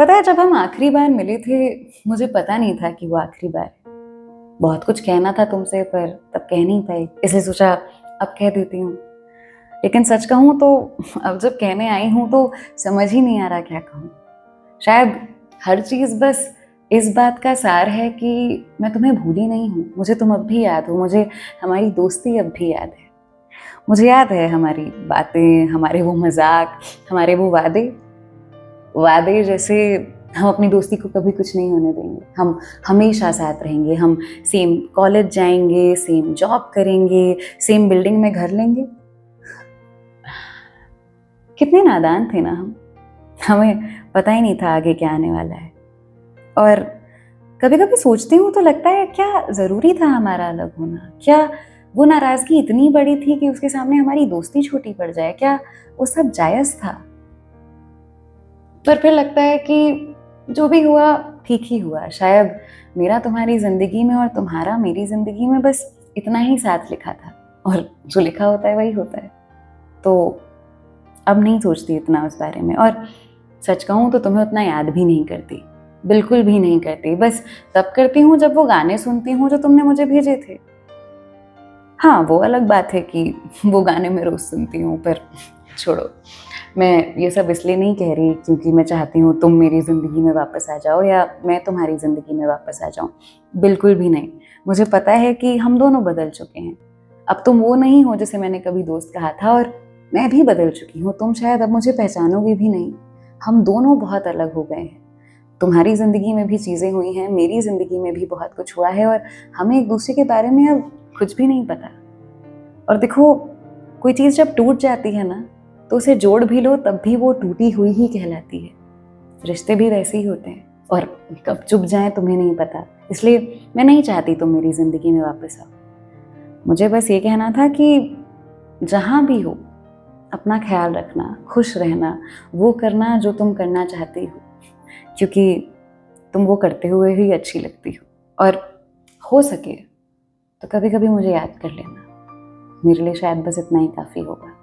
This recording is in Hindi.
पता है, जब हम आखिरी बार मिले थे मुझे पता नहीं था कि वो आखिरी बार है। बहुत कुछ कहना था तुमसे पर तब कह नहीं पाई, इसलिए सोचा अब कह देती हूँ। लेकिन सच कहूँ तो अब जब कहने आई हूँ तो समझ ही नहीं आ रहा क्या कहूँ। शायद हर चीज़ बस इस बात का सार है कि मैं तुम्हें भूली नहीं हूँ। मुझे तुम अब भी याद हो, मुझे हमारी दोस्ती अब भी याद है। मुझे याद है हमारी बातें, हमारे वो मजाक, हमारे वो वादे वादे जैसे हम अपनी दोस्ती को कभी कुछ नहीं होने देंगे। हम हमेशा साथ रहेंगे। हम सेम कॉलेज जाएंगे, सेम जॉब करेंगे, सेम बिल्डिंग में घर लेंगे। कितने नादान थे ना हम। हमें पता ही नहीं था आगे क्या आने वाला है। और कभी कभी सोचती हूँ तो लगता है क्या ज़रूरी था हमारा अलग होना? क्या वो नाराज़गी इतनी बड़ी थी कि उसके सामने हमारी दोस्ती छोटी पड़ जाए? क्या वो सब जायज़ था? पर फिर लगता है कि जो भी हुआ ठीक ही हुआ। शायद मेरा तुम्हारी ज़िंदगी में और तुम्हारा मेरी ज़िंदगी में बस इतना ही साथ लिखा था, और जो लिखा होता है वही होता है। तो अब नहीं सोचती इतना उस बारे में, और सच कहूँ तो तुम्हें उतना याद भी नहीं करती, बिल्कुल भी नहीं करती। बस तब करती हूँ जब वो गाने सुनती हूँ जो तुमने मुझे भेजे थे। हाँ, वो अलग बात है कि वो गाने मैं रोज़ सुनती हूँ, पर छोड़ो। मैं ये सब इसलिए नहीं कह रही क्योंकि मैं चाहती हूँ तुम मेरी ज़िंदगी में वापस आ जाओ या मैं तुम्हारी ज़िंदगी में वापस आ जाऊँ। बिल्कुल भी नहीं। मुझे पता है कि हम दोनों बदल चुके हैं। अब तुम वो नहीं हो जिसे मैंने कभी दोस्त कहा था, और मैं भी बदल चुकी हूँ। तुम शायद अब मुझे पहचानोगे भी नहीं। हम दोनों बहुत अलग हो गए हैं। तुम्हारी ज़िंदगी में भी चीज़ें हुई हैं, मेरी ज़िंदगी में भी बहुत कुछ हुआ है, और हमें एक दूसरे के बारे में अब कुछ भी नहीं पता। और देखो, कोई चीज़ जब टूट जाती है ना, तो उसे जोड़ भी लो तब भी वो टूटी हुई ही कहलाती है। रिश्ते भी वैसे ही होते हैं, और कब चुप जाएं तुम्हें नहीं पता। इसलिए मैं नहीं चाहती तुम मेरी ज़िंदगी में वापस आओ। मुझे बस ये कहना था कि जहाँ भी हो अपना ख्याल रखना, खुश रहना, वो करना जो तुम करना चाहती हो, क्योंकि तुम वो करते हुए ही अच्छी लगती हो। और हो सके तो कभी कभी मुझे याद कर लेना। मेरे लिए शायद बस इतना ही काफ़ी होगा।